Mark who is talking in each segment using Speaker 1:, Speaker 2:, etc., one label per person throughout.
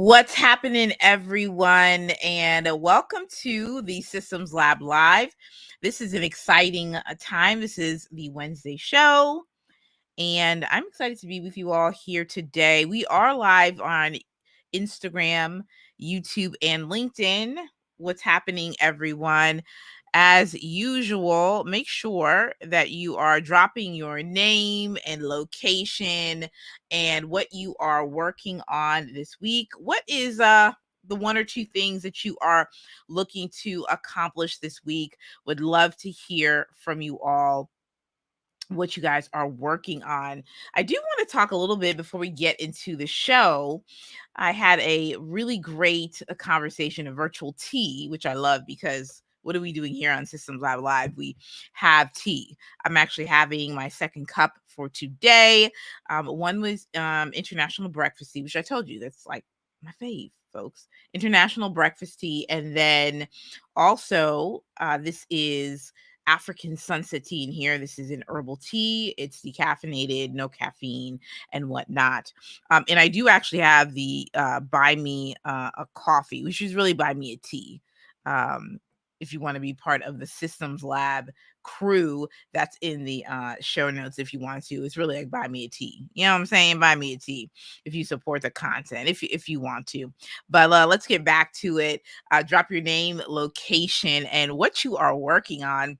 Speaker 1: What's happening, everyone? And welcome to the Systems Lab Live. This is an exciting time. This is the Wednesday show, and I'm excited to be with you all here today. We are live on Instagram, YouTube, and LinkedIn. What's happening, everyone? As usual, make sure that you are dropping your name and location and what you are working on this week. What is the one or two things that you are looking to accomplish this week? Would love to hear from you all what you guys are working on. I do want to talk a little bit before we get into the show. I had a really great conversation, a virtual tea, which I love because what are we doing here on Systems Lab Live? We have tea. I'm actually having my second cup for today. One was international breakfast tea, which I told you that's like my fave, folks. International breakfast tea. And then also, this is African sunset tea in here. This is an herbal tea. It's decaffeinated, no caffeine and whatnot. And I do actually have the buy me a coffee, which is really buy me a tea. If you want to be part of the Systems Lab crew, that's in the show notes if you want to. It's really like buy me a tea. You know what I'm saying? Buy me a tea if you support the content, if you want to. But let's get back to it. Drop your name, location, and what you are working on.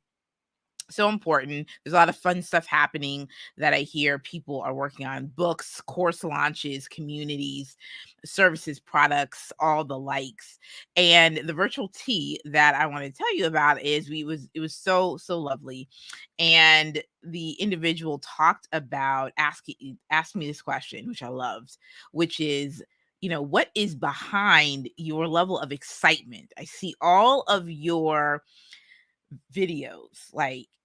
Speaker 1: So important. There's a lot of fun stuff happening that I hear people are working on: books, course launches, communities, services, products, all the likes. And the virtual tea that I want to tell you about is it was so lovely. And the individual talked about asked me this question, which I loved, which is, what is behind your level of excitement? I see all of your videos,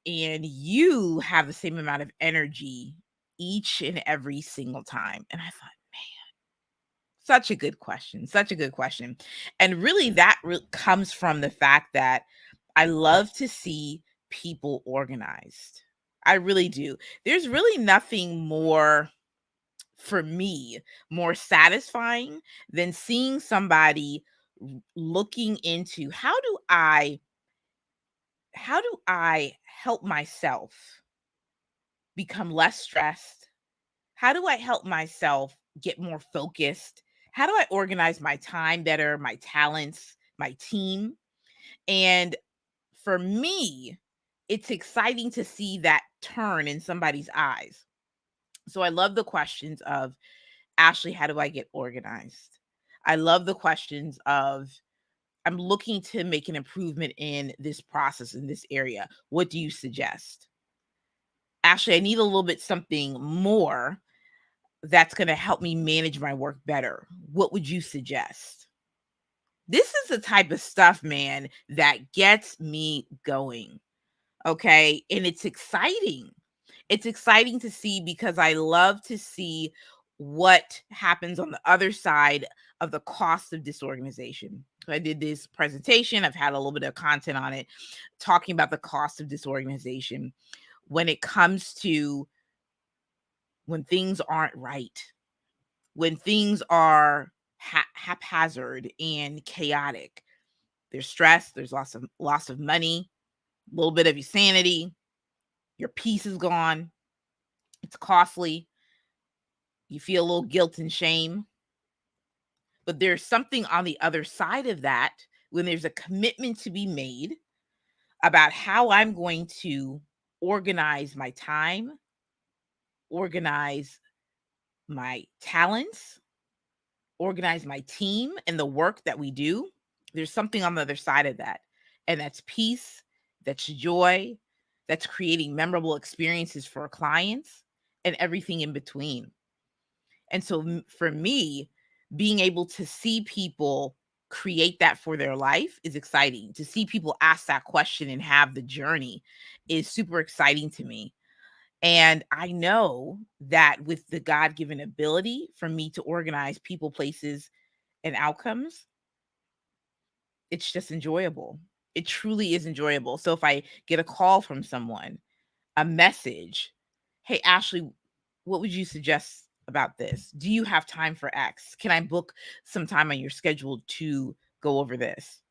Speaker 1: and you have the same amount of energy each and every single time. And I thought, such a good question, such a good question. And really that comes from the fact that I love to see people organized. I really do. There's really nothing more, for me, more satisfying than seeing somebody looking into how do I help myself become less stressed? How do I help myself get more focused? How do I organize my time better, my talents, my team? And for me, it's exciting to see that turn in somebody's eyes. So I love the questions of, Ashley, how do I get organized? I love the questions of, I'm looking to make an improvement in this process, in this area. What do you suggest? Ashley, I need a little bit something more that's going to help me manage my work better. What would you suggest? This is the type of stuff, man, that gets me going. Okay. And it's exciting. It's exciting to see because I love to see what happens on the other side of the cost of disorganization. So I did this presentation. I've had a little bit of content on it talking about the cost of disorganization when it comes to when things aren't right, when things are haphazard and chaotic. There's stress, there's loss of money, a little bit of your sanity, your peace is gone. It's costly. You feel a little guilt and shame. But there's something on the other side of that when there's a commitment to be made about how I'm going to organize my time, organize my talents, organize my team and the work that we do. There's something on the other side of that. And that's peace, that's joy, that's creating memorable experiences for clients and everything in between. And so for me, being able to see people create that for their life is exciting. To see people ask that question and have the journey is super exciting to me. And I know that with the God-given ability for me to organize people, places, and outcomes, it's just enjoyable. It truly is enjoyable. So if I get a call from someone, a message, hey, Ashley, what would you suggest about this? Do you have time for X? Can I book some time on your schedule to go over this?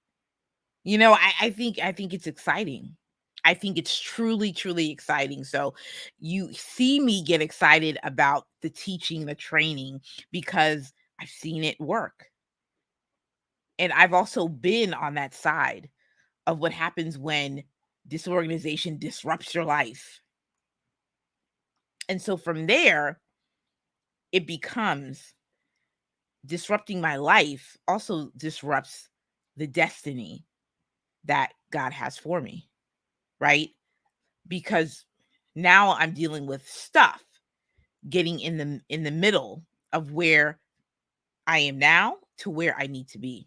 Speaker 1: I think it's exciting. I think it's truly, truly exciting. So you see me get excited about the teaching, the training, because I've seen it work. And I've also been on that side of what happens when disorganization disrupts your life. And so from there, it becomes disrupting my life also disrupts the destiny that God has for me, right? Because now I'm dealing with stuff getting in the middle of where I am now to where I need to be.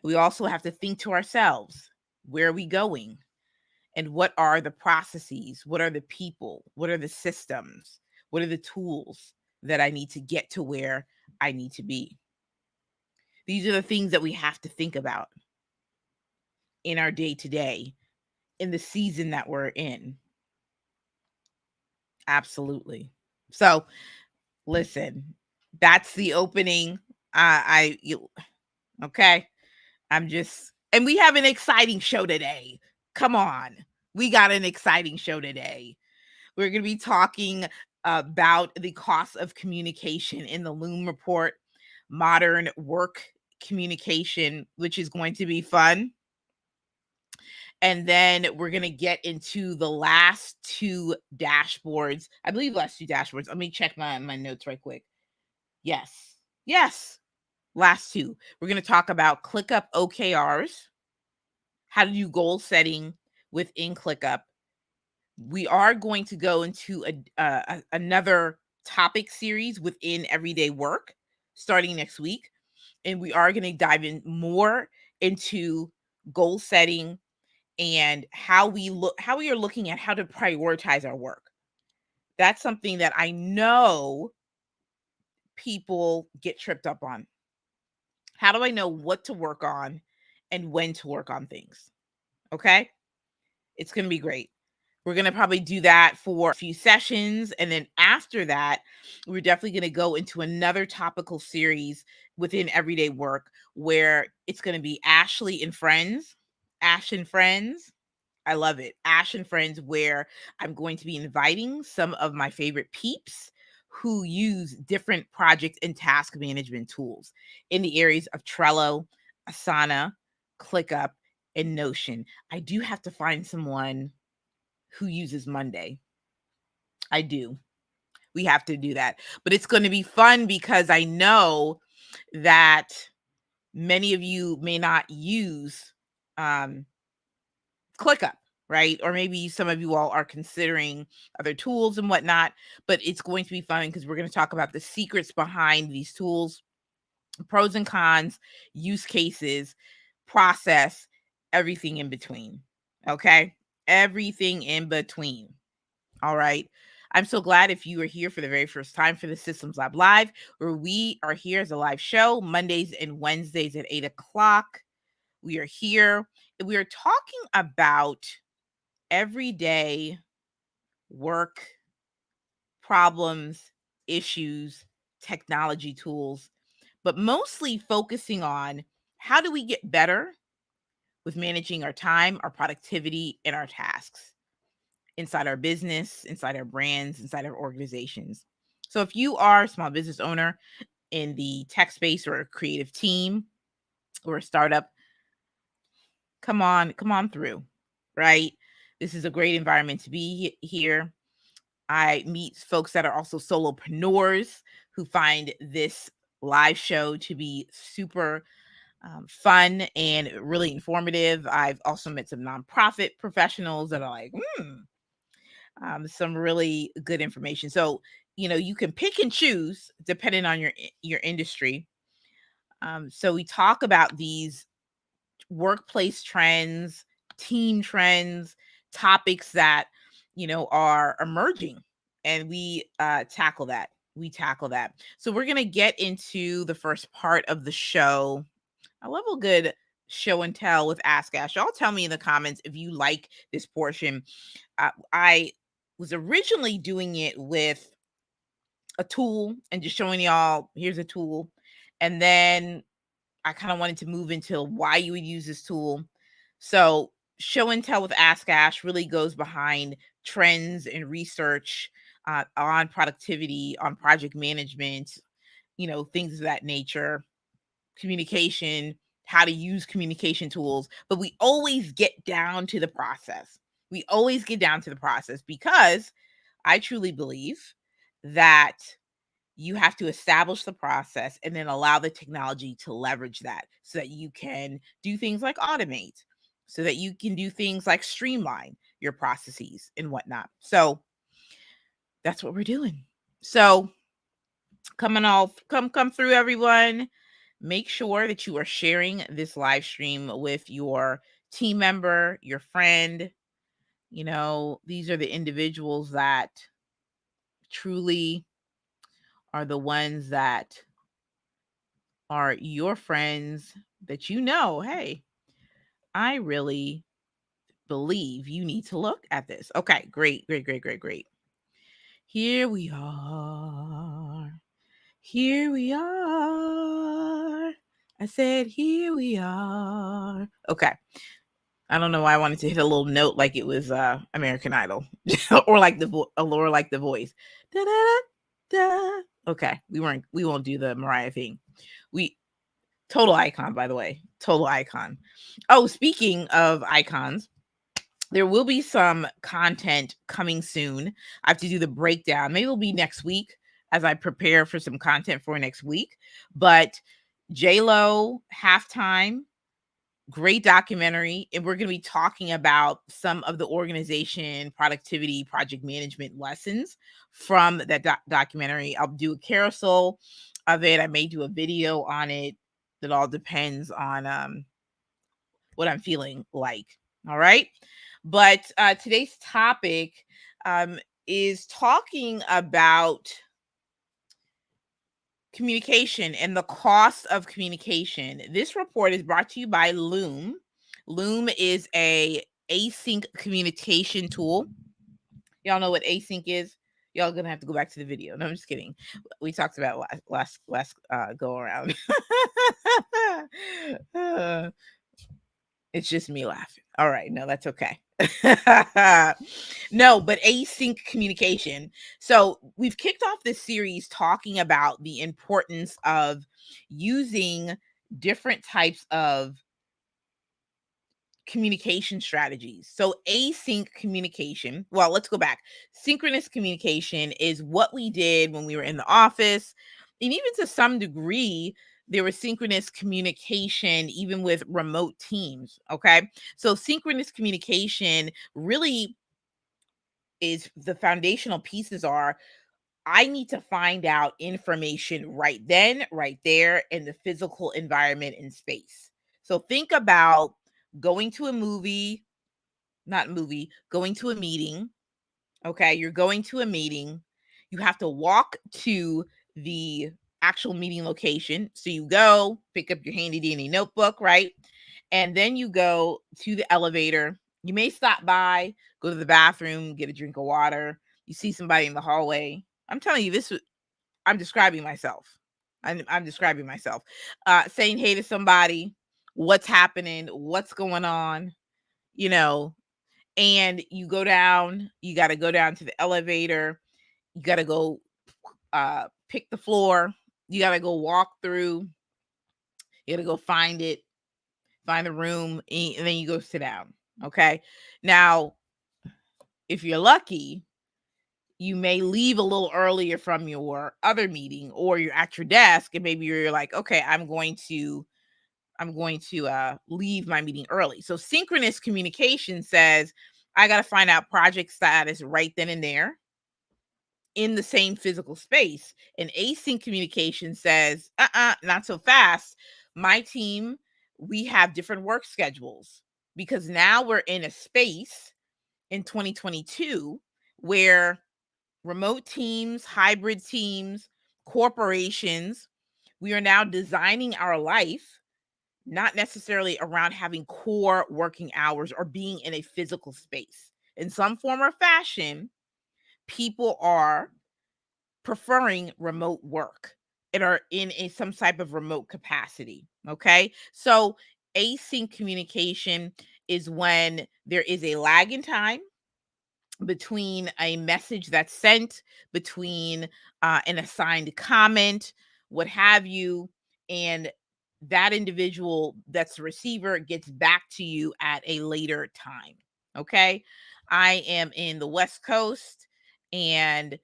Speaker 1: We also have to think to ourselves, where are we going? And what are the processes? What are the people? What are the systems? What are the tools that I need to get to where I need to be? These are the things that we have to think about in our day to day, in the season that we're in. Absolutely. So, listen, that's the opening. Okay. And we have an exciting show today. Come on. We got an exciting show today. We're going to be talking about the cost of communication in the Loom report, modern work communication, which is going to be fun. And then we're going to get into the last two dashboards. I believe last two dashboards. Let me check my notes right quick. Yes. Yes. Last two. We're going to talk about ClickUp OKRs, how to do goal setting within ClickUp. We are going to go into another topic series within everyday work starting next week. And we are going to dive in more into goal setting and how we are looking at how to prioritize our work. That's something that I know people get tripped up on. How do I know what to work on and when to work on things? Okay? It's going to be great. We're going to probably do that for a few sessions. And then after that, we're definitely going to go into another topical series within everyday work where it's going to be Ashley and Friends. Ash and Friends. I love it. Ash and Friends, where I'm going to be inviting some of my favorite peeps who use different project and task management tools in the areas of Trello, Asana, ClickUp, and Notion. I do have to find someone who uses Monday. I do. We have to do that. But it's going to be fun because I know that many of you may not use ClickUp, right? Or maybe some of you all are considering other tools and whatnot, but it's going to be fun because we're going to talk about the secrets behind these tools, pros and cons, use cases, process, everything in between. Okay? Everything in between. All right. I'm so glad if you are here for the very first time for the Systems Lab Live, where we are here as a live show Mondays and Wednesdays at 8:00. We are here and we are talking about everyday work problems, issues, technology tools, but mostly focusing on how do we get better with managing our time, our productivity, and our tasks inside our business, inside our brands, inside our organizations. So if you are a small business owner in the tech space or a creative team or a startup, come on through, right? This is a great environment to be here. I meet folks that are also solopreneurs who find this live show to be super fun and really informative. I've also met some nonprofit professionals that are like, some really good information. So, you can pick and choose depending on your industry. So we talk about these workplace trends, team trends, topics that are emerging, and we tackle that. So we're gonna get into the first part of the show. I love a good show and tell with Ask Ash. Y'all tell me in the comments if you like this portion. I was originally doing it with a tool and just showing y'all, here's a tool. And then I kind of wanted to move into why you would use this tool. So show and tell with Ask Ash really goes behind trends and research on productivity, on project management, things of that nature, communication, how to use communication tools. But we always get down to the process. We always get down to the process because I truly believe that you have to establish the process and then allow the technology to leverage that so that you can do things like automate, so that you can do things like streamline your processes and whatnot. So that's what we're doing. So come through, everyone. Make sure that you are sharing this live stream with your team member, your friend. These are the individuals that truly are the ones that are your friends that hey, I really believe you need to look at this. Okay, great. Here we are. Here we are. I said, here we are. Okay. I don't know why I wanted to hit a little note like it was American Idol or like the voice. Da, da, da. Okay, we won't do the Mariah thing. Total icon, by the way. Total icon. Oh, speaking of icons, there will be some content coming soon. I have to do the breakdown. Maybe it'll be next week as I prepare for some content for next week. But J-Lo halftime, great documentary. And we're going to be talking about some of the organization, productivity, project management lessons from that documentary. I'll do a carousel of it. I may do a video on it. That all depends on what I'm feeling like. All right. But today's topic is talking about communication and the cost of communication. This report is brought to you by Loom. Loom is a async communication tool. Y'all know what async is? Y'all gonna have to go back to the video. No, I'm just kidding. We talked about last go around. It's just me laughing. All right, no, that's okay. No, but async communication. So we've kicked off this series talking about the importance of using different types of communication strategies. So async communication, well, let's go back. Synchronous communication is what we did when we were in the office. And even to some degree, there was synchronous communication even with remote teams. Okay. So synchronous communication really is the foundational pieces are I need to find out information right then, right there in the physical environment and space. So think about going to a going to a meeting. Okay. You're going to a meeting. You have to walk to the actual meeting location. So you go pick up your handy dandy notebook, right? And then you go to the elevator. You may stop by, go to the bathroom, get a drink of water. You see somebody in the hallway. I'm telling you, I'm describing myself. I'm describing myself. Saying hey to somebody, what's happening, what's going on, you know, and you got to go down to the elevator. You got to go pick the floor. You got to go walk through. You got to go find the room, and then you go sit down. Okay. Now, if you're lucky, you may leave a little earlier from your other meeting, or you're at your desk and maybe you're like, okay, I'm going to leave my meeting early. So synchronous communication says, I got to find out project status right then and there in the same physical space. And async communication says, not so fast. My team, we have different work schedules because now we're in a space in 2022 where remote teams, hybrid teams, corporations, we are now designing our life not necessarily around having core working hours or being in a physical space. In some form or fashion, people are preferring remote work and are in some type of remote capacity. Okay. So async communication is when there is a lag in time between a message that's sent, between an assigned comment, what have you, and that individual that's the receiver gets back to you at a later time. Okay. I am in the West Coast, and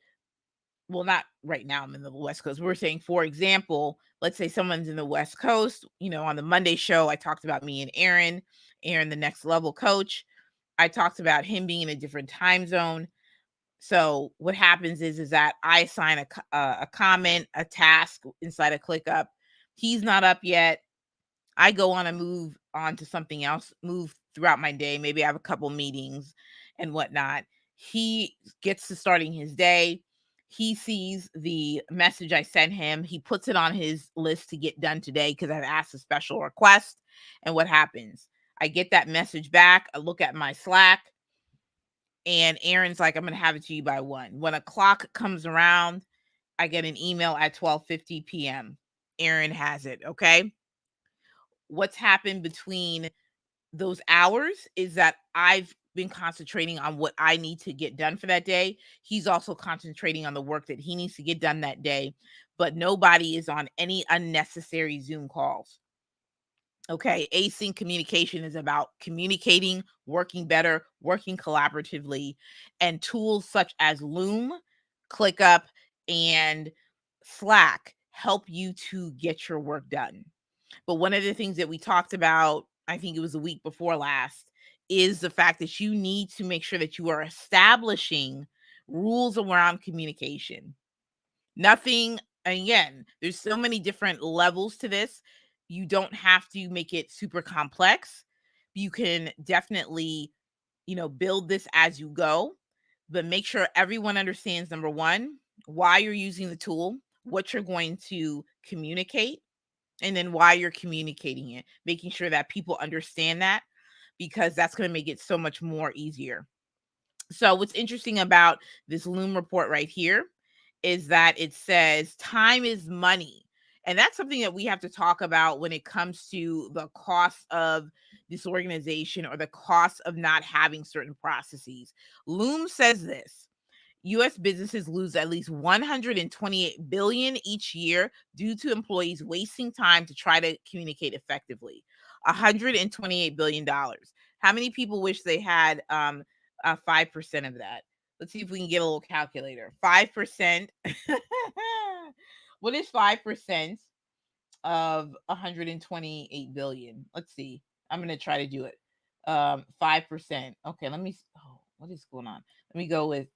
Speaker 1: well, not right now, I'm in the West Coast. We're saying, for example, let's say someone's in the West Coast. On the Monday show, I talked about me and Aaron, the next level coach. I talked about him being in a different time zone. So what happens is that I assign a comment, a task inside of ClickUp. He's not up yet. I go on and move on to something else, move throughout my day. Maybe I have a couple meetings and whatnot. He gets to starting his day. He sees the message I sent him. He puts it on his list to get done today because I've asked a special request. And what happens? I get that message back. I look at my Slack, and Aaron's like, I'm going to have it to you by 1. When a clock comes around, I get an email at 12:50 p.m. Aaron has it. Okay. What's happened between those hours is that I've been concentrating on what I need to get done for that day. He's also concentrating on the work that he needs to get done that day, but nobody is on any unnecessary Zoom calls. Okay, async communication is about communicating, working better, working collaboratively, and tools such as Loom, ClickUp, and Slack help you to get your work done. But one of the things that we talked about, I think it was the week before last, is the fact that you need to make sure that you are establishing rules around communication. Nothing, again, there's so many different levels to this. You don't have to make it super complex. You can definitely, build this as you go, but make sure everyone understands, number one, why you're using the tool, what you're going to communicate, and then why you're communicating it, making sure that people understand that, because that's going to make it so much more easier. So what's interesting about this Loom report right here is that it says time is money. And that's something that we have to talk about when it comes to the cost of this organization or the cost of not having certain processes. Loom says this: U.S. businesses lose at least 128 billion each year due to employees wasting time to try to communicate effectively. 128 billion dollars. How many people wish they had 5% of that? Let's see if we can get a little calculator. 5%. What is 5% of 128 billion? Let's see. I'm going to try to do it. 5%. Okay, let me. Oh, what is going on? Let me go with.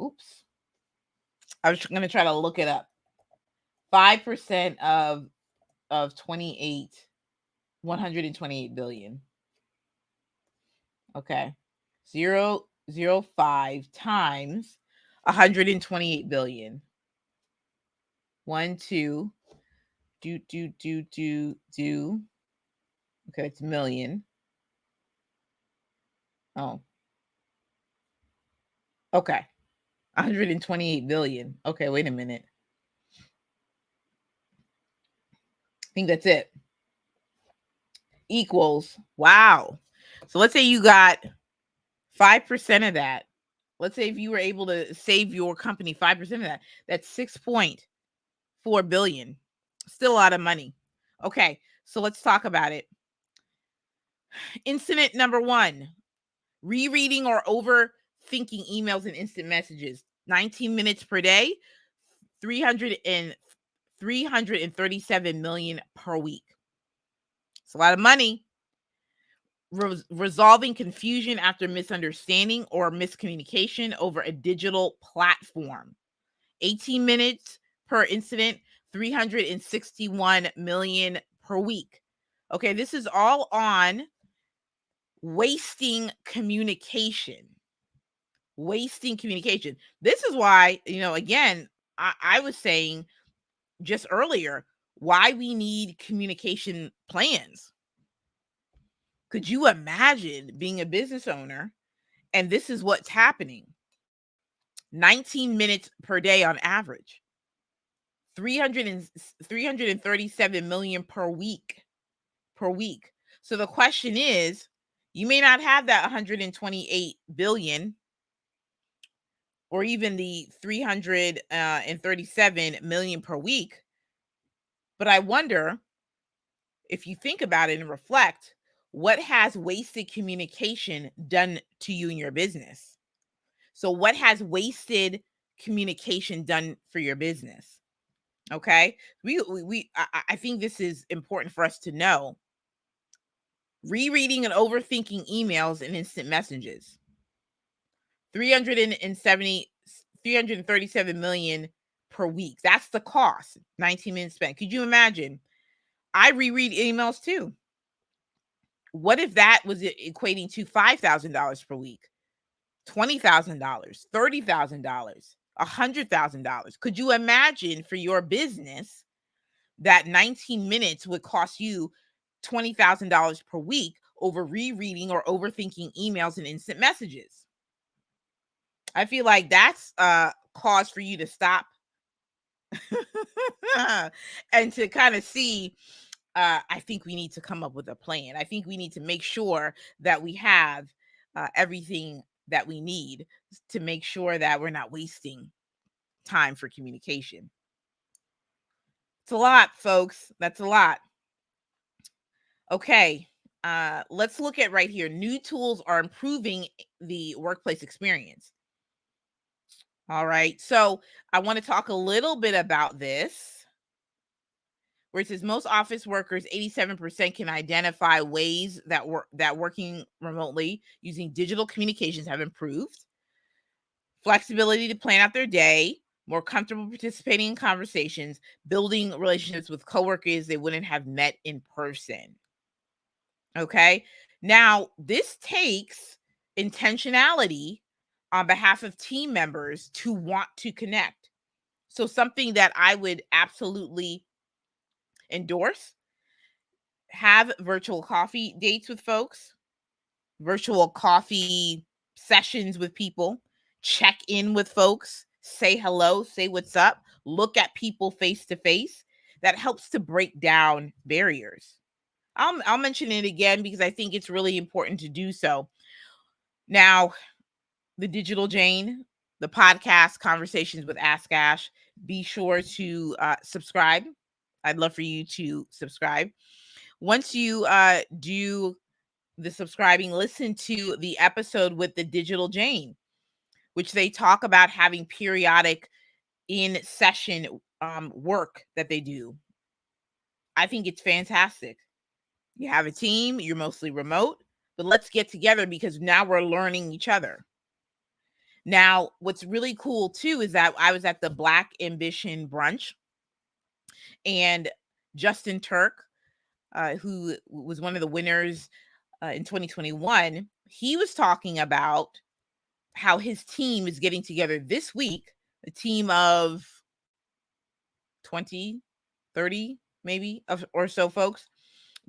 Speaker 1: Oops. I was going to try to look it up. 5% of 128 billion. Okay. 0.05 times 128 billion. 1, 2, do. Okay, it's million. Oh. Okay. 128 billion. Okay, wait a minute. I think that's it. Equals, wow. So let's say you got 5% of that. Let's say if you were able to save your company 5% of that, that's 6.4 billion. Still a lot of money. Okay, so let's talk about it. Incident number 1, rereading or overthinking emails and instant messages. 19 minutes per day, 337 million per week. It's a lot of money. Resolving confusion after misunderstanding or miscommunication over a digital platform. 18 minutes per incident, 361 million per week. Okay, this is all on wasting communication. Wasting communication. This is why, again, I was saying just earlier why we need communication plans. Could you imagine being a business owner and this is what's happening? 19 minutes per day on average. 337 million per week. So the question is, you may not have that 128 billion or even the 337 million per week, but I wonder if you think about it and reflect, what has wasted communication done to you in your business? So what has wasted communication done for your business? Okay. I think this is important for us to know. Rereading and overthinking emails and instant messages. 337 million per week. That's the cost. 19 minutes spent. Could you imagine? I reread emails too. What if that was equating to $5,000 per week? $20,000, $30,000, $100,000. Could you imagine for your business that 19 minutes would cost you $20,000 per week over rereading or overthinking emails and instant messages? I feel like that's a cause for you to stop and to kind of see. I think we need to come up with a plan. I think we need to make sure that we have everything that we need to make sure that we're not wasting time for communication. It's a lot, folks. That's a lot. Okay. Let's look at right here. New tools are improving the workplace experience. All right. So I want to talk a little bit about this, where it says most office workers, 87% can identify ways that working remotely using digital communications have improved. Flexibility to plan out their day, more comfortable participating in conversations, building relationships with coworkers they wouldn't have met in person. Okay. Now, this takes intentionality on behalf of team members to want to connect. So, something that I would absolutely endorse: have virtual coffee dates with folks, virtual coffee sessions with people, check in with folks, say hello, say what's up, look at people face to face. That helps to break down barriers. I'll mention it again because I think it's really important to do so. Now, the Digital Jane, the podcast Conversations with Ask Ash, be sure to subscribe. I'd love for you to subscribe. Once you do the subscribing, listen to the episode with the Digital Jane, which they talk about having periodic in session work that they do. I think it's fantastic. You have a team, you're mostly remote, but let's get together because now we're learning each other. Now, what's really cool too is that I was at the Black Ambition brunch, and Justin Turk, who was one of the winners in 2021, he was talking about how his team is getting together this week, a team of 20, 30 maybe or so folks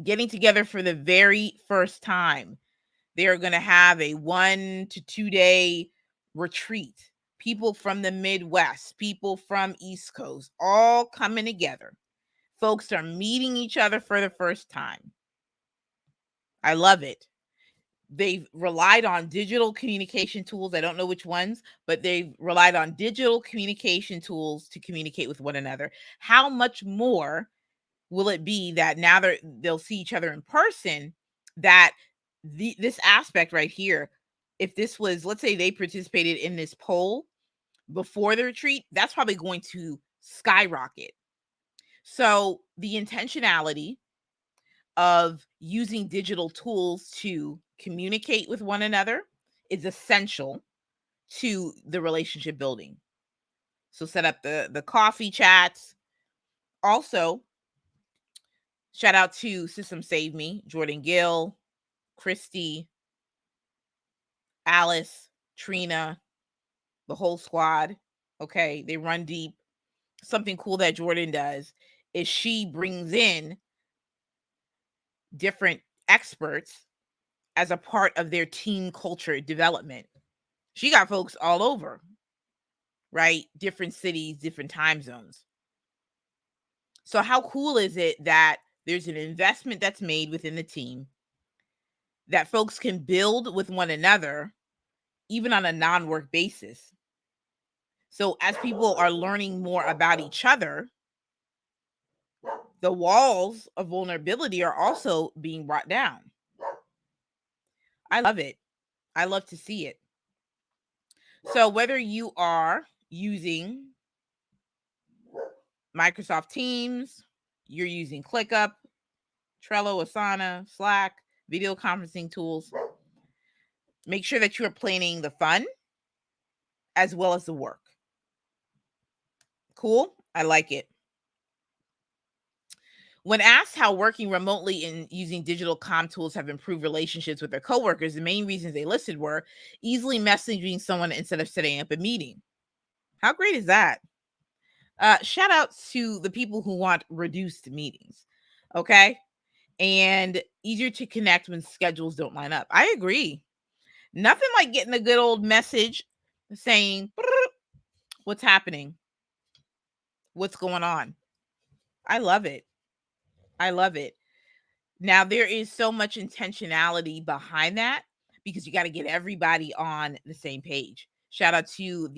Speaker 1: getting together for the very first time. They're going to have a 1 to 2 day retreat. People from the Midwest, people from East Coast, all coming together. Folks are meeting each other for the first time. I love it. They've relied on digital communication tools. I don't know which ones, but they've relied on digital communication tools to communicate with one another. How much more will it be that now they'll see each other in person, that this aspect right here, if this was, let's say they participated in this poll before the retreat, that's probably going to skyrocket. So the intentionality of using digital tools to communicate with one another is essential to the relationship building. So set up the coffee chats. Also, shout out to System Save Me, Jordan Gill, Christy, Alice, Trina, the whole squad. Okay, they run deep. Something cool that Jordan does is she brings in different experts as a part of their team culture development. She got folks all over. right? Different cities, different time zones. So how cool is it that there's an investment that's made within the team that folks can build with one another, even on a non-work basis? So as people are learning more about each other, the walls of vulnerability are also being brought down. I love it. I love to see it. So whether you are using Microsoft Teams, you're using ClickUp, Trello, Asana, Slack, video conferencing tools, make sure that you are planning the fun as well as the work. Cool? I like it. When asked how working remotely and using digital comm tools have improved relationships with their coworkers, the main reasons they listed were easily messaging someone instead of setting up a meeting. How great is that? Shout out to the people who want reduced meetings. Okay. And easier to connect when schedules don't line up. I agree. Nothing like getting a good old message saying, what's happening? What's going on? I love it. I love it. Now, there is so much intentionality behind that because you got to get everybody on the same page. Shout out to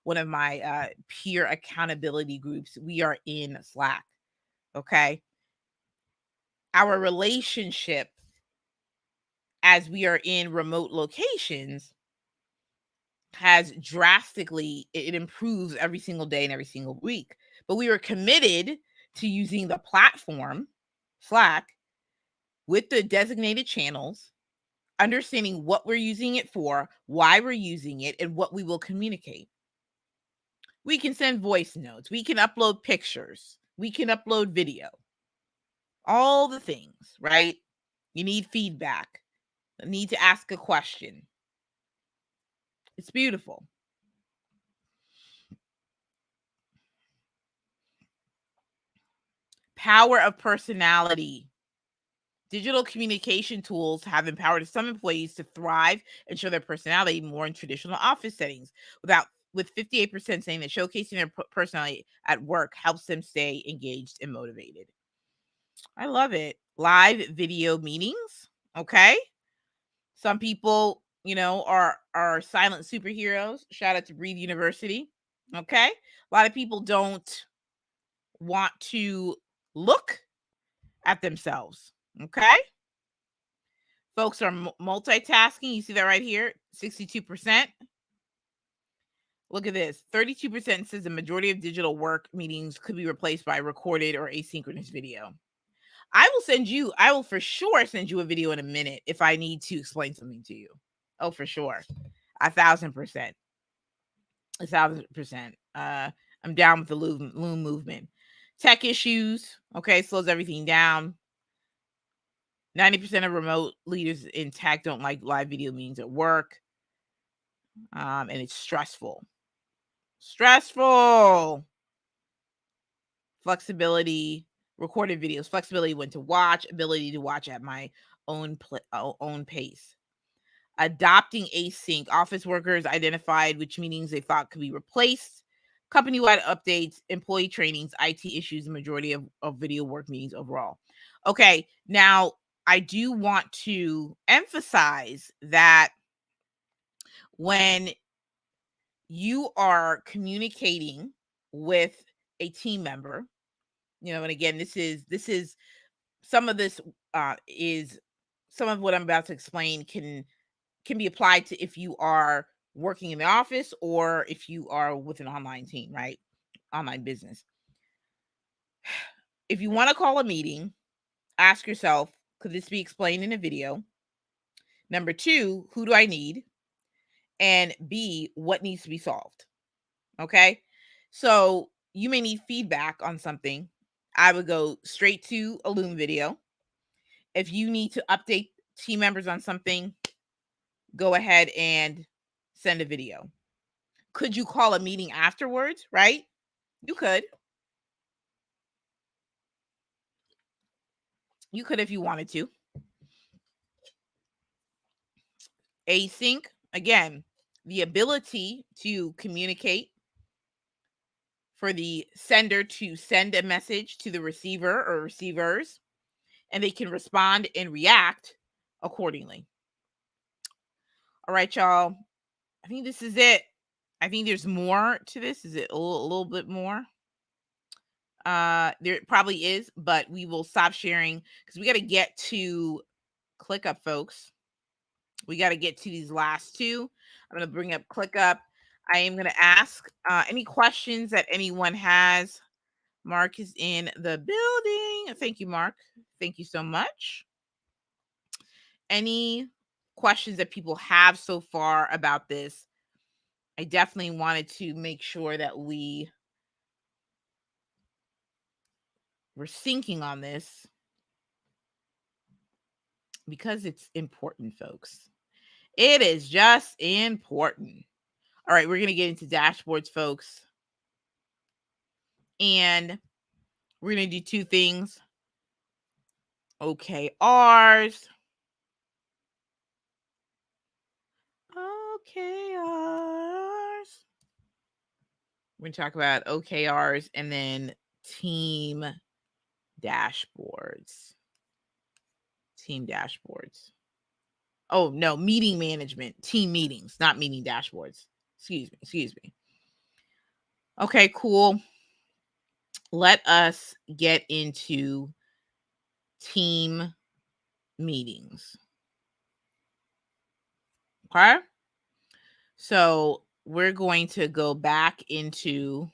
Speaker 1: one of my peer accountability groups. We are in Slack. Okay. Our relationship as we are in remote locations has drastically, it improves every single day and every single week. But we are committed to using the platform, Slack, with the designated channels, understanding what we're using it for, why we're using it, and what we will communicate. We can send voice notes. We can upload pictures. We can upload video. All the things, right? You need feedback. You need to ask a question. It's beautiful. Power of personality. Digital communication tools have empowered some employees to thrive and show their personality more in traditional office settings, with 58% saying that showcasing their personality at work helps them stay engaged and motivated. I love it. Live video meetings. Okay. Some people, are silent superheroes. Shout out to Breathe University. Okay. A lot of people don't want to look at themselves. Okay. Folks are multitasking. You see that right here, 62%. Look at this. 32% says the majority of digital work meetings could be replaced by recorded or asynchronous video. I will for sure send you a video in a minute if I need to explain something to you. Oh, for sure. 1,000%. 1,000%. I'm down with the Loom movement. Tech issues. Okay. Slows everything down. 90% of remote leaders in tech don't like live video meetings at work. And it's stressful. Flexibility, recorded videos, flexibility when to watch, ability to watch at my own pace. Adopting async. Office workers identified which meetings they thought could be replaced. Company-wide updates, employee trainings, IT issues, the majority of video work meetings overall. Okay, now I do want to emphasize that when you are communicating with a team member, and again, this is some of this is some of what I'm about to explain can be applied to if you are working in the office or if you are with an online team, right? Online business. If you want to call a meeting, ask yourself, could this be explained in a video? Number 2, who do I need? And B, what needs to be solved? Okay. So you may need feedback on something. I would go straight to a Loom video. If you need to update team members on something, go ahead and send a video. Could you call a meeting afterwards, right? You could. You could if you wanted to. Async, again, the ability to communicate for the sender to send a message to the receiver or receivers, and they can respond and react accordingly. All right, y'all. I think this is it. I think there's more to this. Is it a little bit more? There probably is, but we will stop sharing because we got to get to ClickUp, folks. We got to get to these last two. I'm going to bring up ClickUp. I am going to ask any questions that anyone has. Mark is in the building. Thank you, Mark. Thank you so much. Any questions that people have so far about this? I definitely wanted to make sure that we're syncing on this because it's important, folks. It is just important. All right, we're going to get into dashboards, folks. And we're going to do two things. OKRs. We're going to talk about OKRs and then team dashboards. Team dashboards. Oh, no, meeting management, team meetings, not meeting dashboards. Excuse me. Okay, cool. Let us get into team meetings. Okay. So we're going to go back into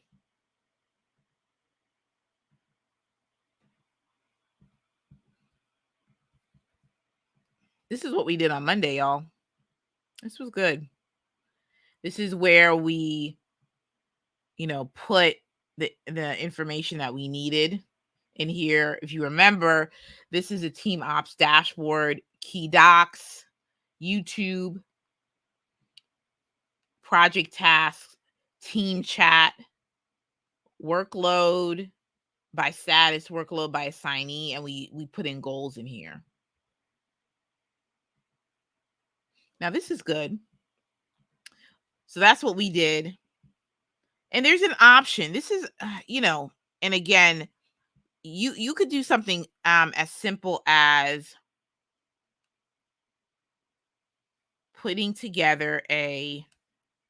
Speaker 1: this is what we did on Monday, y'all. This was good. This is where we, put the information that we needed in here. If you remember, this is a team ops dashboard, key docs, YouTube, project tasks, team chat, workload by status, workload by assignee, and we put in goals in here. Now this is good. So that's what we did. And there's an option. This is, and again, you could do something as simple as putting together I'm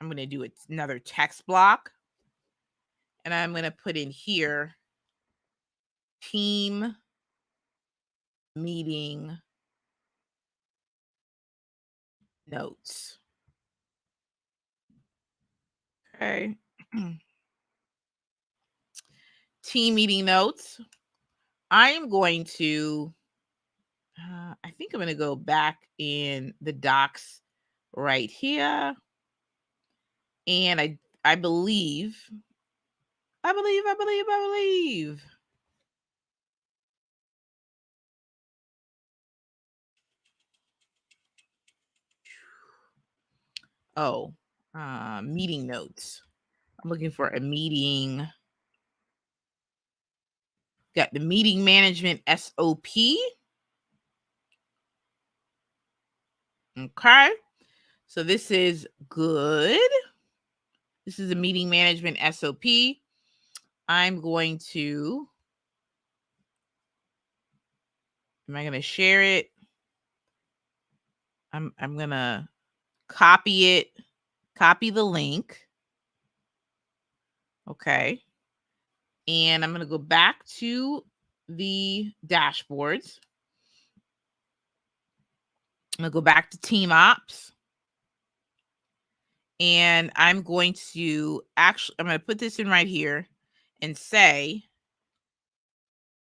Speaker 1: going to do another text block. And I'm going to put in here team meeting notes. Okay. Team meeting notes. I am going to, I think I'm going to go back in the docs right here. And I believe. Oh, meeting notes. I'm looking for a meeting. Got the meeting management SOP. Okay. So this is good. This is a meeting management SOP. I'm going to, am I going to share it? I'm going to copy it, copy the link. Okay. And I'm going to go back to the dashboards. I'm going to go back to team ops. And I'm going to I'm going to put this in right here and say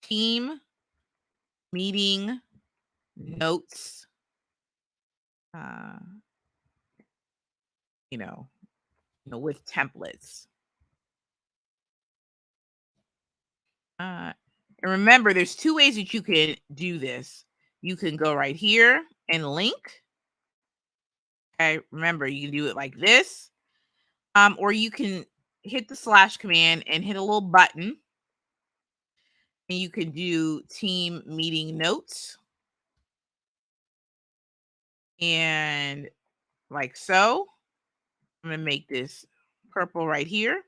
Speaker 1: team meeting notes, with templates. And remember, there's two ways that you can do this. You can go right here and link. Okay, remember, you can do it like this. Or you can hit the slash command and hit a little button. And you can do team meeting notes. And like so. I'm going to make this purple right here.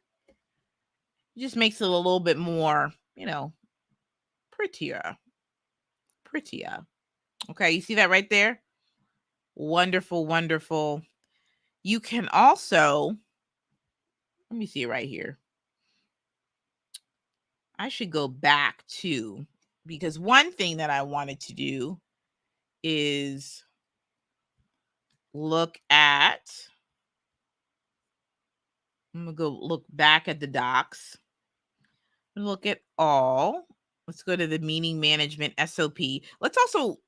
Speaker 1: It just makes it a little bit more, prettier. Okay, you see that right there? Wonderful, wonderful. You can also, let me see it right here. I should go back to, because one thing that I wanted to do is look at, I'm going to go look back at the docs. Look at all. Let's go to the meeting management SOP. Let's also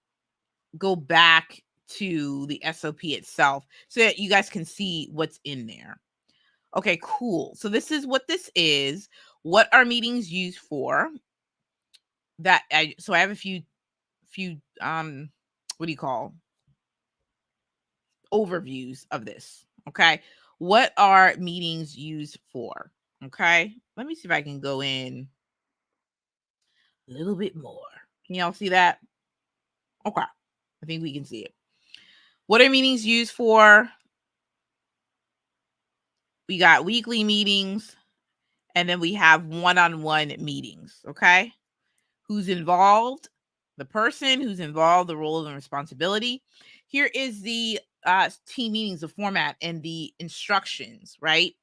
Speaker 1: go back to the SOP itself so that you guys can see what's in there. Okay, cool. So this is what this is. What are meetings used for? So I have a few what do you call overviews of this. Okay. What are meetings used for? Okay. Let me see if I can go in a little bit more. Can y'all see that? Okay. I think we can see it. What are meetings used for? We got weekly meetings, and then we have one-on-one meetings. Okay. Who's involved? The person who's involved, the role and responsibility. Here is the team meetings, the format and the instructions, right?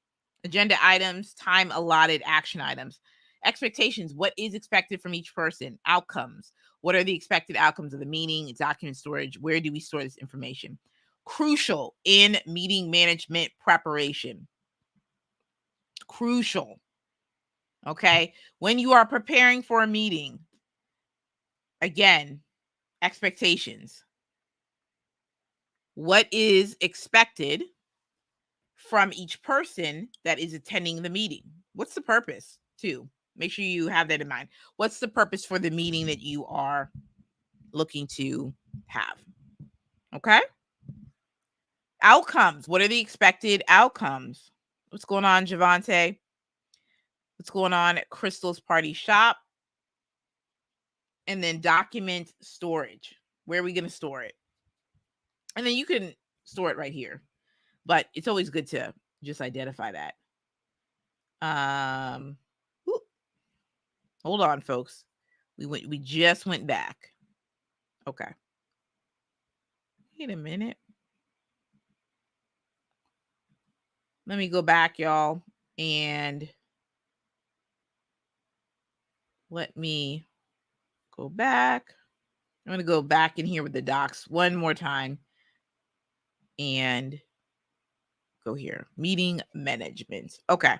Speaker 1: Agenda items, time allotted, action items. Expectations, what is expected from each person? Outcomes, what are the expected outcomes of the meeting? Document storage, where do we store this information? Crucial in meeting management preparation. Crucial. Okay. When you are preparing for a meeting, again, expectations. What is expected from each person that is attending the meeting? What's the purpose, too? Make sure you have that in mind. What's the purpose for the meeting that you are looking to have? Okay. Outcomes. What are the expected outcomes? What's going on, Javante? What's going on at Crystal's Party Shop? And then document storage. Where are we going to store it? And then you can store it right here. But it's always good to just identify that. Hold on, folks. We just went back. Okay. Wait a minute. Let me go back, y'all, and let me go back. I'm going to go back in here with the docs one more time and go here. Meeting management. Okay.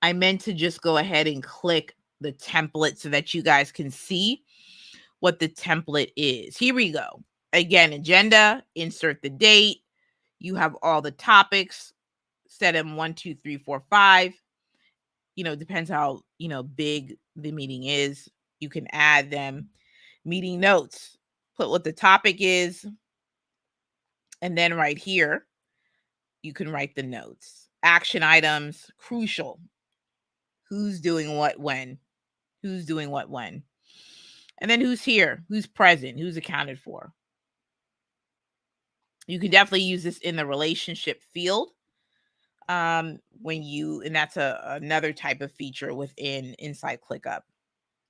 Speaker 1: I meant to just go ahead and click the template so that you guys can see what the template is. Here we go. Again, agenda, insert the date. You have all the topics, set them 1, 2, 3, 4, 5. Depends how, big the meeting is. You can add them. Meeting notes, put what the topic is. And then right here, you can write the notes. Action items, crucial. Who's doing what when? Who's doing what when? And then who's here? Who's present? Who's accounted for? You can definitely use this in the relationship field. And that's another type of feature inside ClickUp.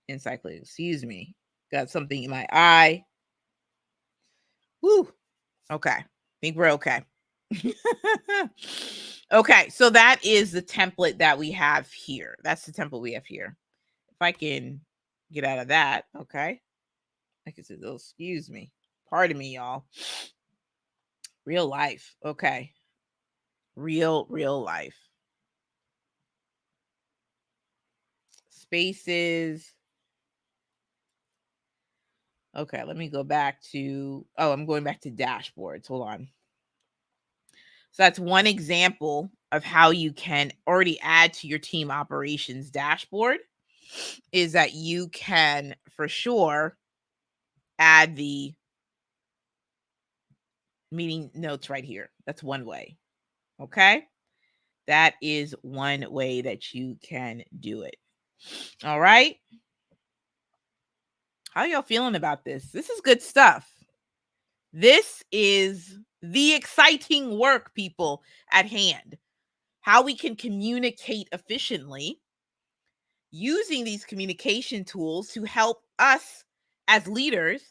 Speaker 1: Excuse me. Got something in my eye. Woo. Okay. I think we're okay. Okay, so that is the template that we have here. That's the template we have here. If I can get out of that, okay. I can say, oh, excuse me. Pardon me, y'all. Real life. Okay. Real life. Spaces. Okay, let me go back to, I'm going back to dashboards. Hold on. So that's one example of how you can already add to your team operations dashboard, is that you can for sure add the meeting notes right here. That's one way. Okay. That is one way that you can do it. All right. How y'all feeling about this? This is good stuff. This is the exciting work, people, at hand. How we can communicate efficiently using these communication tools to help us as leaders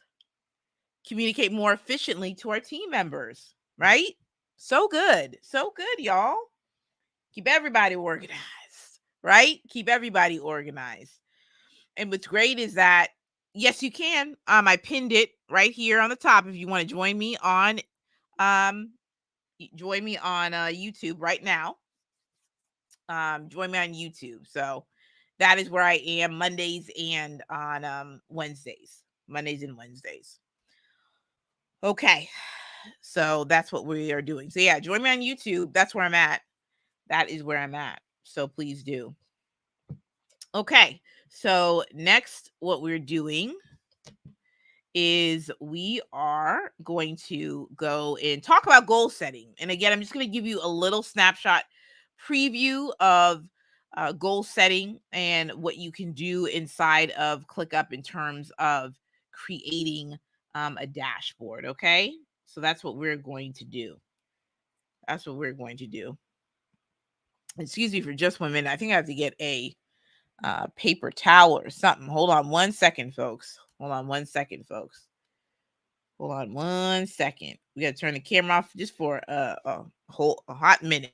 Speaker 1: communicate more efficiently to our team members, right? So good, y'all. Keep everybody organized, right? Keep everybody organized. And what's great is that, yes, you can. I pinned it right here on the top if you want to join me on YouTube right now. Join me on YouTube. So that is where I am Mondays and on Wednesdays. Mondays and Wednesdays. Okay. So that's what we are doing. So yeah, join me on YouTube. That's where I'm at. That is where I'm at. So please do. Okay. So next, what we're doing is we are going to go and talk about goal setting. And again, I'm just going to give you a little snapshot preview of goal setting and what you can do inside of ClickUp in terms of creating a dashboard. Okay. So that's what we're going to do. That's what we're going to do. Excuse me for just 1 minute. I think I have to get a paper towel or something. Hold on 1 second, folks. Hold on 1 second, folks. Hold on 1 second. We got to turn the camera off just for a hot minute.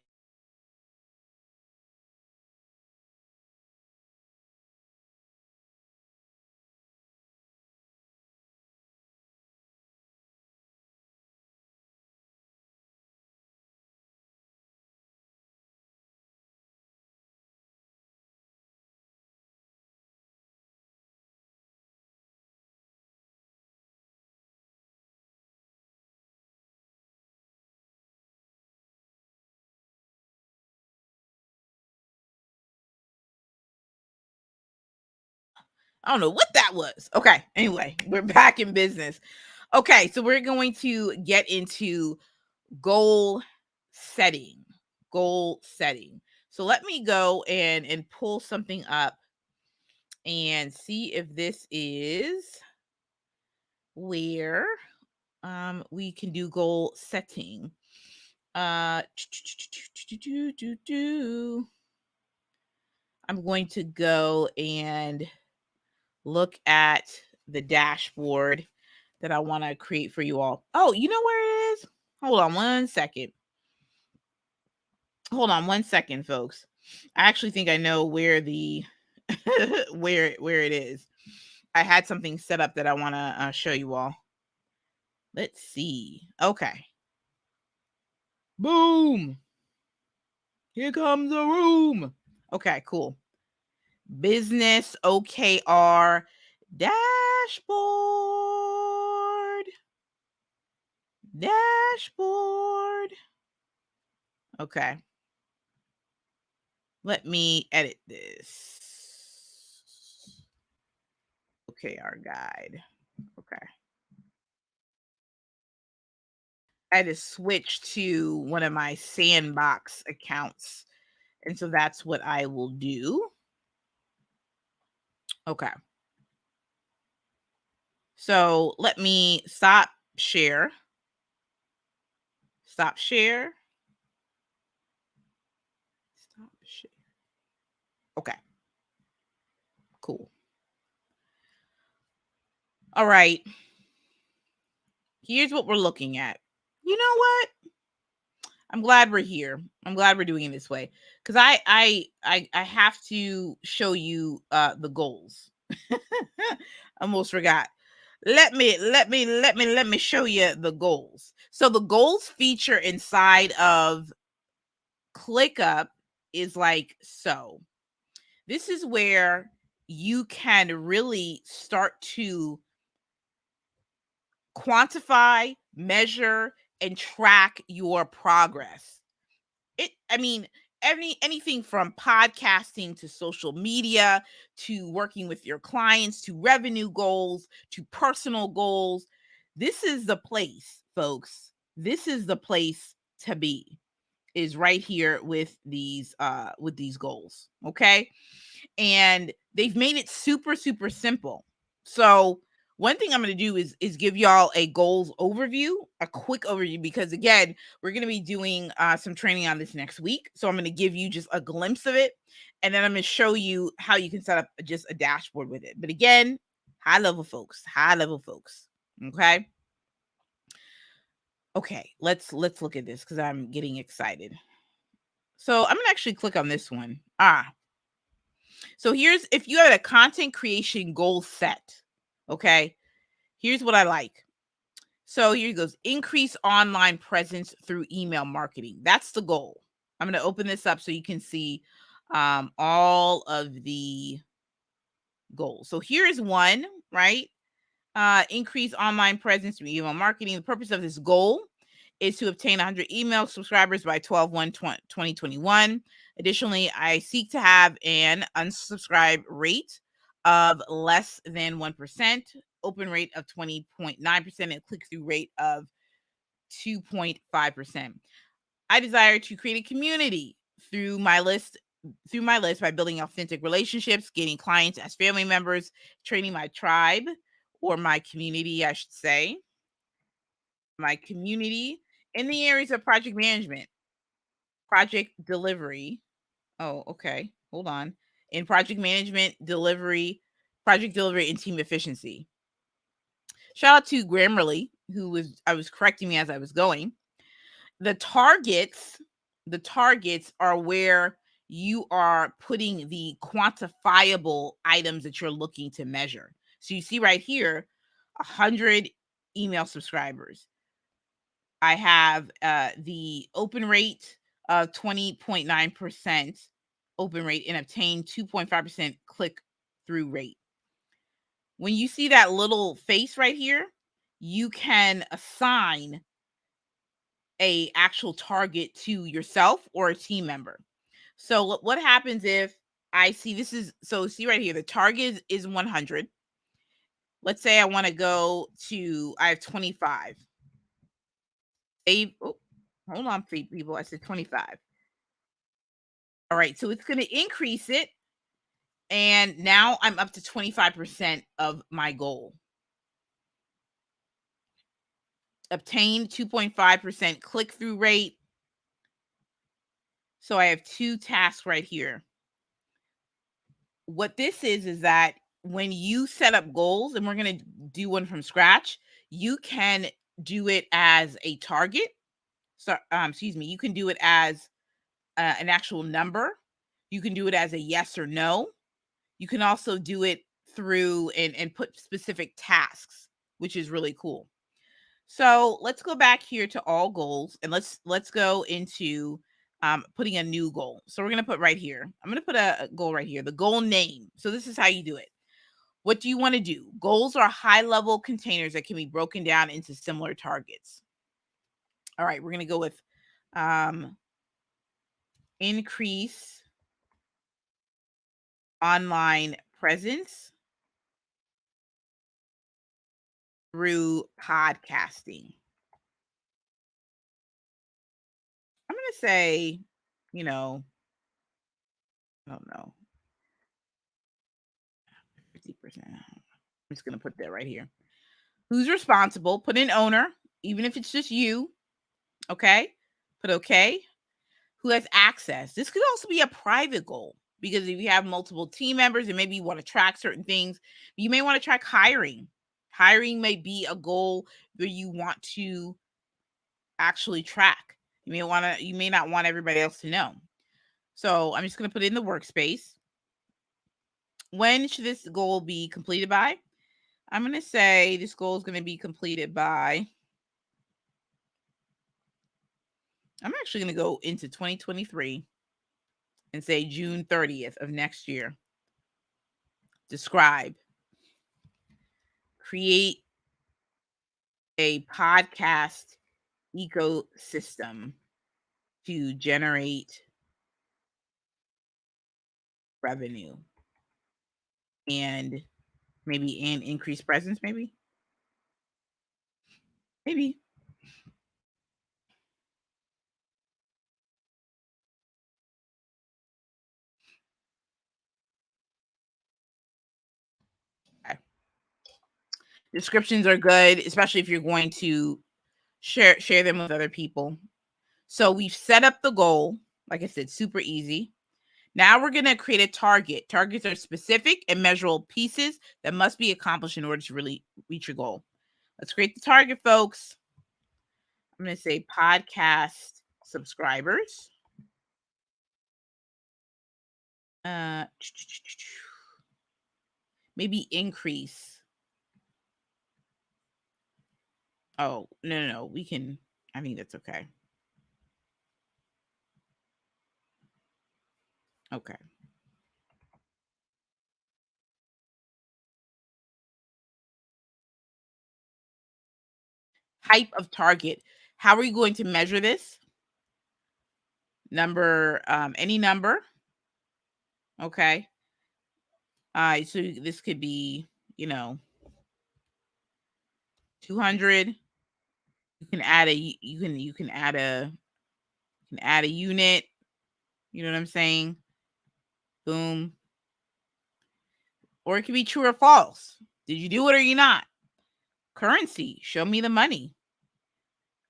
Speaker 1: I don't know what that was. Okay. Anyway, we're back in business. Okay. So we're going to get into goal setting. Goal setting. So let me go and pull something up and see if this is where we can do goal setting. I'm going to go and look at the dashboard that I want to create for you all. Oh, you know where it is? Hold on 1 second. Hold on 1 second, folks. I actually think I know where the where it is. I had something set up that I want to show you all. Let's see. Okay. Boom. Here comes the room. Okay, cool. Business OKR dashboard. Dashboard. Okay. Let me edit this. OKR guide. Okay. I had to switch to one of my sandbox accounts. And so that's what I will do. Okay. So let me stop share. Stop share. Stop share. Okay. Cool. All right. Here's what we're looking at. You know what? I'm glad we're here. I'm glad we're doing it this way because I have to show you the goals. Almost forgot. Let me show you the goals. So the goals feature inside of ClickUp is like so. This is where you can really start to quantify, measure, and track your progress. I mean, anything from podcasting to social media to working with your clients to revenue goals to personal goals. This is the place, folks. This is the place to be, is right here with these goals. Okay. And they've made it super, super simple. So One thing I'm going to do is give y'all a goals overview, a quick overview, because again, we're going to be doing some training on this next week. So I'm going to give you just a glimpse of it, and then I'm going to show you how you can set up just a dashboard with it. But again, high level folks. Okay. Okay, let's look at this because I'm getting excited. So I'm gonna actually click on this one. So here's, if you have a content creation goal set, okay, here's what I like. So here it goes: increase online presence through email marketing. That's the goal. I'm going to open this up so you can see all of the goals. So here's one, right? Increase online presence through email marketing. The purpose of this goal is to obtain 100 email subscribers by 12/1/2021. Additionally, I seek to have an unsubscribe rate of less than 1%, open rate of 20.9%, and click-through rate of 2.5%. I desire to create a community through my list by building authentic relationships, gaining clients as family members, training my tribe, or my community, I should say, my community in the areas of project management, project delivery. Oh, okay. Hold on. In project management, project delivery, and team efficiency. Shout out to Grammarly, I was correcting me as I was going. The targets are where you are putting the quantifiable items that you're looking to measure. So you see right here, 100 email subscribers. I have the open rate of 20.9% open rate and obtain 2.5% click through rate. When you see that little face right here, you can assign a actual target to yourself or a team member. So what happens if I see this is, so see right here, the target is 100. Let's say I want to go to, I have 25. Hold on, people. I said 25. All right. So it's going to increase it. And now I'm up to 25% of my goal. Obtain 2.5% click through rate. So I have two tasks right here. What this is that when you set up goals, and we're going to do one from scratch, you can do it as a target. So, you can do it as an actual number. You can do it as a yes or no. You can also do it through and put specific tasks, which is really cool. So let's go back here to all goals, and let's go into putting a new goal. So we're going to put right here, I'm going to put a goal right here, the goal name. So this is how you do it. What do you want to do? Goals are high level containers that can be broken down into similar targets. All right, we're going to go with increase online presence through podcasting. I'm going to say, I don't know, 50%. I'm just going to put that right here. Who's responsible? Put in owner, even if it's just you. Okay. Put okay. Who has access? This could also be a private goal, because if you have multiple team members and maybe you want to track certain things, you may want to track hiring. Hiring may be a goal where you want to actually track. You may not want everybody else to know. So I'm just going to put it in the workspace. When should this goal be completed by? I'm going to say this goal is going to be completed by, I'm actually going to go into 2023 and say June 30th of next year. Describe. Create a podcast ecosystem to generate revenue and maybe an increased presence, maybe. Okay. Descriptions are good, especially if you're going to share them with other people. So we've set up the goal. Like I said, super easy. Now we're going to create a target. Targets are specific and measurable pieces that must be accomplished in order to really reach your goal. Let's create the target, folks. I'm going to say podcast subscribers. Maybe increase. Oh, no. We can, I think that's okay. Okay. Type of target. How are you going to measure this? Number, any number. Okay. So this could be, 200. You can add a unit. You know what I'm saying? Boom. Or it could be true or false. Did you do it or you not? Currency. Show me the money.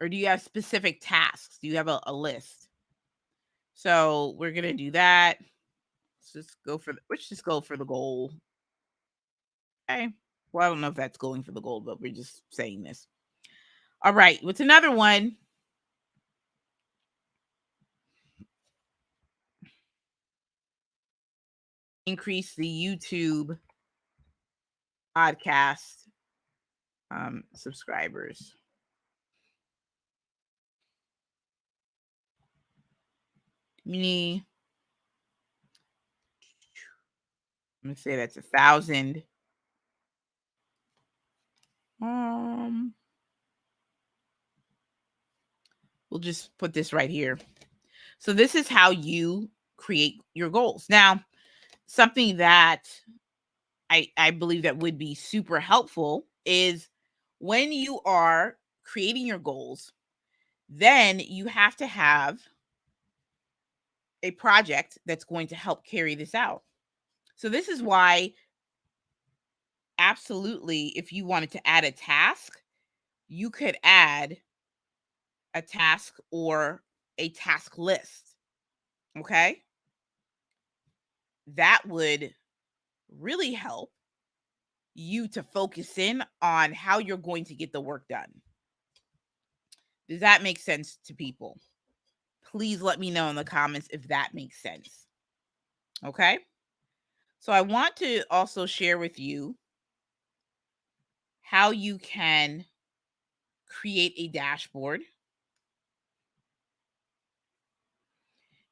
Speaker 1: Or do you have specific tasks? Do you have a list? So we're gonna do that. Let's just go for the goal. Okay. Well, I don't know if that's going for the goal, but we're just saying this. All right. What's another one? Increase the YouTube podcast subscribers. Me. I'm gonna say that's 1,000. We'll just put this right here. So this is how you create your goals. Now, something that I believe that would be super helpful is when you are creating your goals, then you have to have a project that's going to help carry this out. So this is why, absolutely, if you wanted to add a task, you could add a task or a task list. Okay. That would really help you to focus in on how you're going to get the work done. Does that make sense to people? Please let me know in the comments if that makes sense. Okay. So I want to also share with you how you can create a dashboard.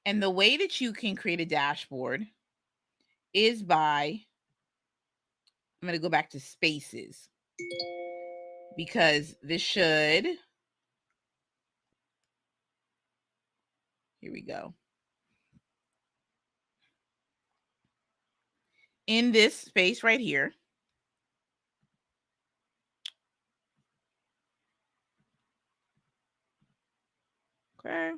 Speaker 1: And the way that you can create a dashboard is by, I'm going to go back to spaces because this should, here we go. In this space right here, okay.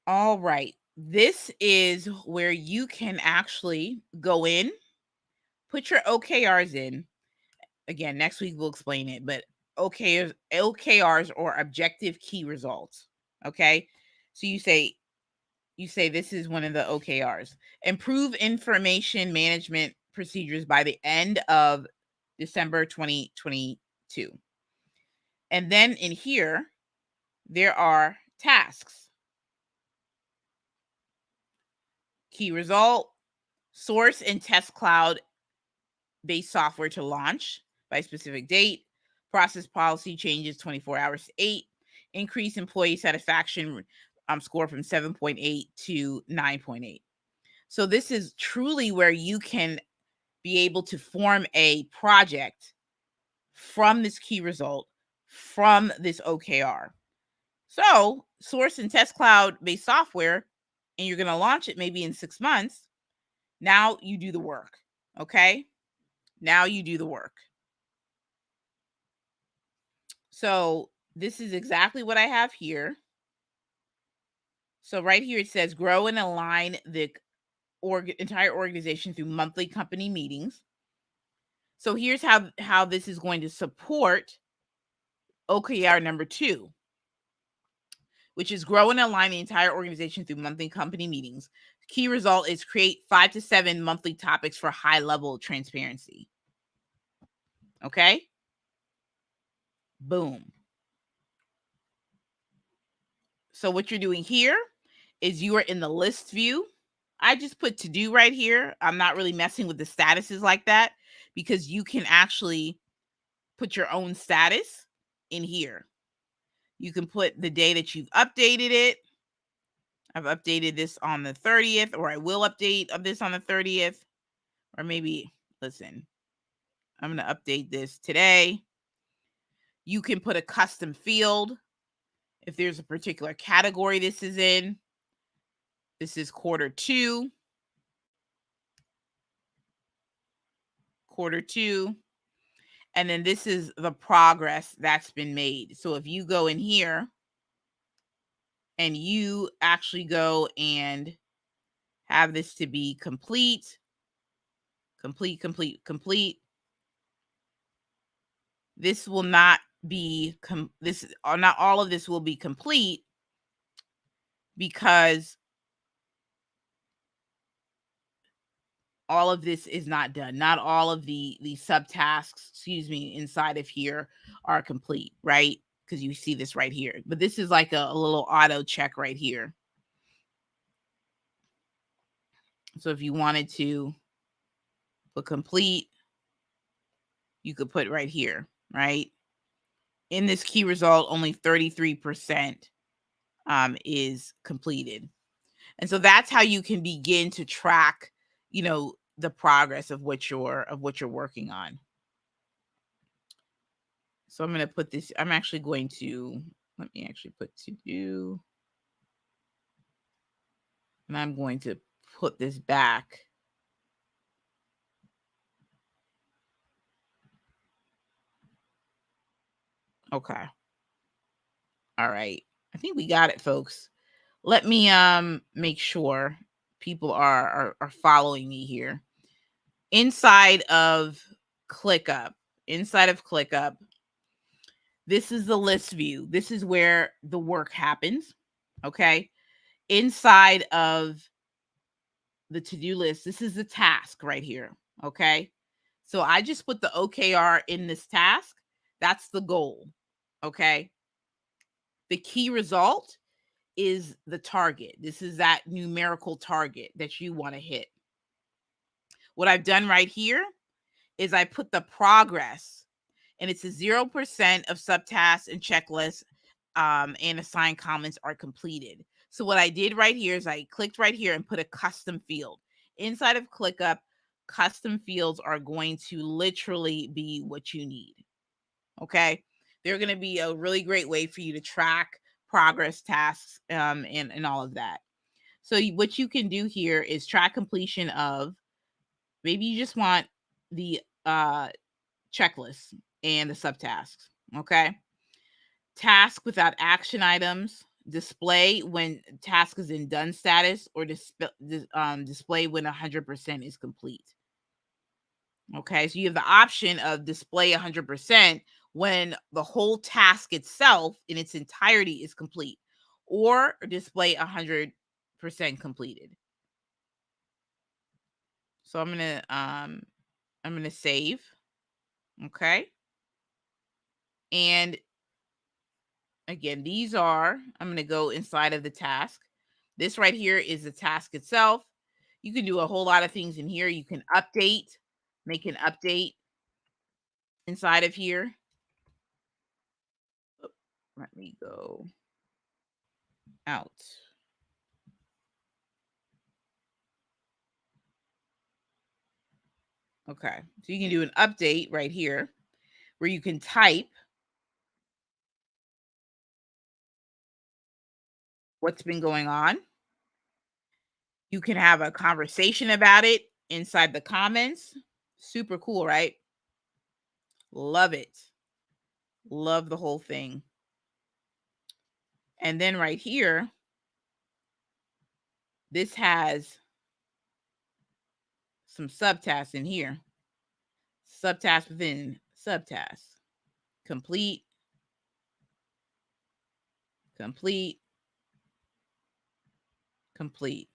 Speaker 1: All right. This is where you can actually go in, put your OKRs in. Again, next week we'll explain it, but OKRs or objective key results. Okay. So you say this is one of the OKRs. Improve information management procedures by the end of December 2022. And then in here, there are tasks. Key result, source and test cloud-based software to launch by a specific date. Process policy changes 24 hours to 8. Increase employee satisfaction score from 7.8 to 9.8. So this is truly where you can be able to form a project from this key result, from this OKR. So source and test cloud-based software, and you're going to launch it maybe in 6 months. Now you do the work. Okay. Now you do the work. So this is exactly what I have here. So right here, it says grow and align the entire organization through monthly company meetings. So here's how this is going to support OKR number 2, which is grow and align the entire organization through monthly company meetings. Key result is create 5 to 7 monthly topics for high level transparency. Okay? Boom. So what you're doing here is you are in the list view. I just put to do right here. I'm not really messing with the statuses like that because you can actually put your own status in here. You can put the day that you've updated it. I've updated this on the 30th, or I will update this on the 30th, or maybe, listen, I'm going to update this today. You can put a custom field if there's a particular category this is in. This is quarter 2. And then this is the progress that's been made. So if you go in here and you actually go and have this to be complete, this will not be, not all of this will be complete because all of this is not done. Not all of the subtasks, inside of here are complete, right? Because you see this right here. But this is like a little auto check right here. So if you wanted to put complete, you could put right here, right? In this key result, only 33% is completed. And so that's how you can begin to track, the progress of what you're working on. So I'm going to put this, let me actually put to do, and I'm going to put this back. Okay. All right. I think we got it, folks. Let me make sure people are following me here. Inside of ClickUp, this is the list view. This is where the work happens. Okay. Inside of the to-do list, this is the task right here. Okay. So I just put the OKR in this task. That's the goal. Okay. The key result is the target. This is that numerical target that you want to hit. What I've done right here is I put the progress, and it's a 0% of subtasks and checklists and assigned comments are completed. So what I did right here is I clicked right here and put a custom field. Inside of ClickUp, custom fields are going to literally be what you need. Okay. They're going to be a really great way for you to track progress, tasks, and all of that. So what you can do here is track completion of, maybe you just want the checklist and the subtasks. Okay. Task without action items, display when task is in done status, or display when 100% is complete. Okay, so you have the option of display 100% when the whole task itself in its entirety is complete, or display 100% completed. So I'm gonna save. Okay, and again, I'm gonna go inside of the task. This right here is the task itself. You can do a whole lot of things in here. You can make an update inside of here. Let me go out. Okay, so you can do an update right here where you can type what's been going on. You can have a conversation about it inside the comments. Super cool, right? Love it. Love the whole thing. And then right here, this has some subtasks in here. Subtask within subtask. Complete. Complete. Complete.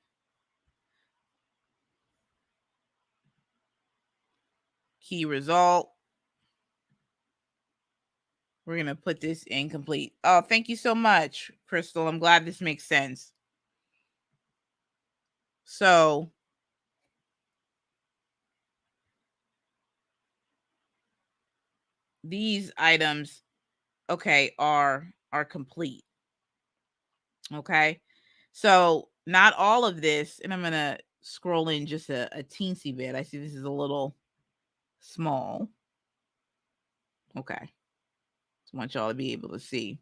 Speaker 1: Key result. We're going to put this in complete. Oh, thank you so much, Crystal. I'm glad this makes sense. So these items, okay, are complete. Okay. So not all of this, and I'm going to scroll in just a teensy bit. I see this is a little small. Okay. Just want y'all to be able to see.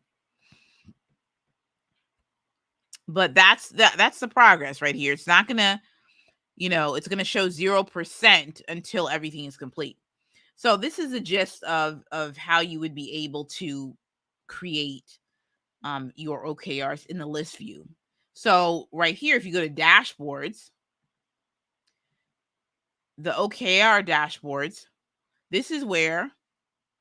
Speaker 1: But that's the progress right here. It's not going to, it's going to show 0% until everything is complete. So this is a gist of how you would be able to create your OKRs in the list view. So right here, if you go to dashboards, the OKR dashboards, this is where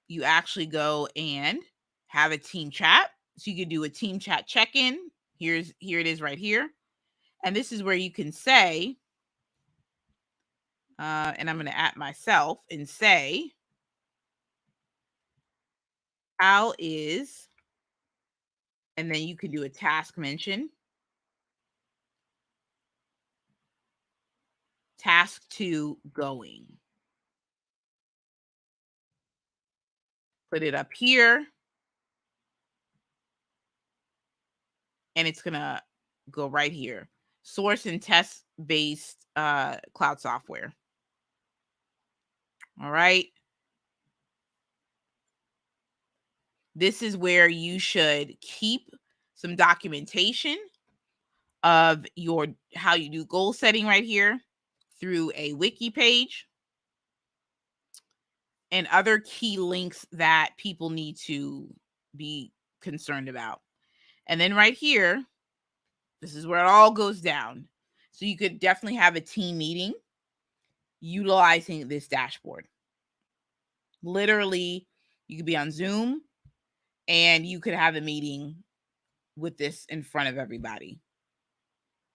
Speaker 1: you actually go and have a team chat. So you could do a team chat check-in. Here it is right here. And this is where you can say, and I'm going to add myself and say, how is, and then you could do a task mention. Task 2 going. Put it up here. And it's going to go right here. Source and test based cloud software. All right. This is where you should keep some documentation of how you do goal setting right here through a wiki page and other key links that people need to be concerned about. And then right here, this is where it all goes down. So you could definitely have a team meeting utilizing this dashboard. Literally, you could be on Zoom and you could have a meeting with this in front of everybody.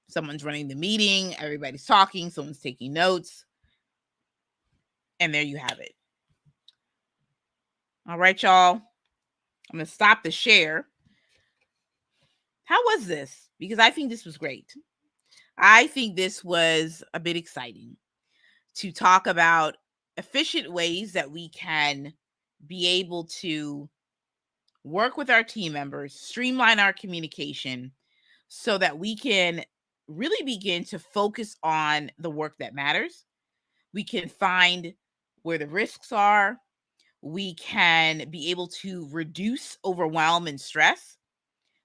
Speaker 1: Someone's running the meeting, everybody's talking, someone's taking notes, and there you have it. All right, y'all. I'm going to stop the share. How was this? Because I think this was great. I think this was a bit exciting to talk about efficient ways that we can be able to work with our team members, streamline our communication so that we can really begin to focus on the work that matters. We can find where the risks are. We can be able to reduce overwhelm and stress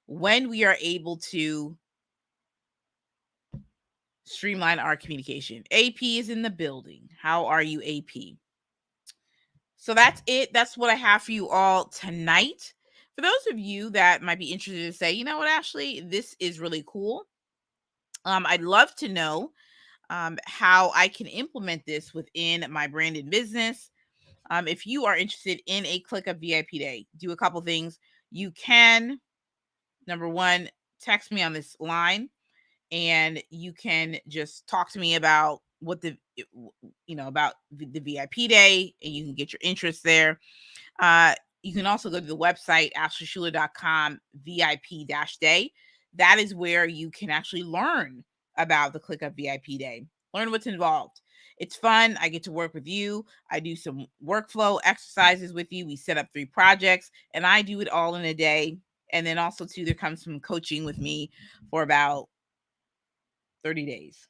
Speaker 1: when we are able to streamline our communication. AP is in the building. How are you, AP? So that's it. That's what I have for you all tonight. For those of you that might be interested to say, you know what, Ashley, this is really cool. I'd love to know how I can implement this within my branded business. If you are interested in a ClickUp VIP day, do a couple things. You can, number one, text me on this line and you can just talk to me about what about the VIP day, and you can get your interest there. You can also go to the website, ashleyschuler.com VIP-day. That is where you can actually learn about the ClickUp VIP day. Learn what's involved. It's fun. I get to work with you. I do some workflow exercises with you. We set up 3 projects, and I do it all in a day. And then also, too, there comes some coaching with me for about 30 days.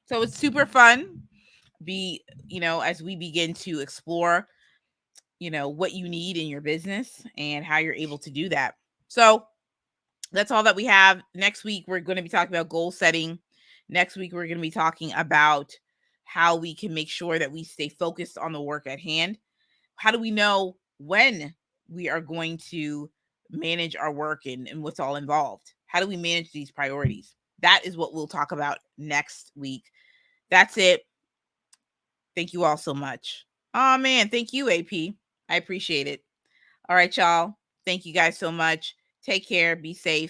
Speaker 1: So it's super fun. As we begin to explore what you need in your business and how you're able to do that. So that's all that we have. Next week, we're going to be talking about goal setting. Next week, we're going to be talking about how we can make sure that we stay focused on the work at hand. How do we know when we are going to manage our work and what's all involved? How do we manage these priorities? That is what we'll talk about next week. That's it. Thank you all so much. Oh man, thank you, AP. I appreciate it. All right, y'all. Thank you guys so much. Take care. Be safe.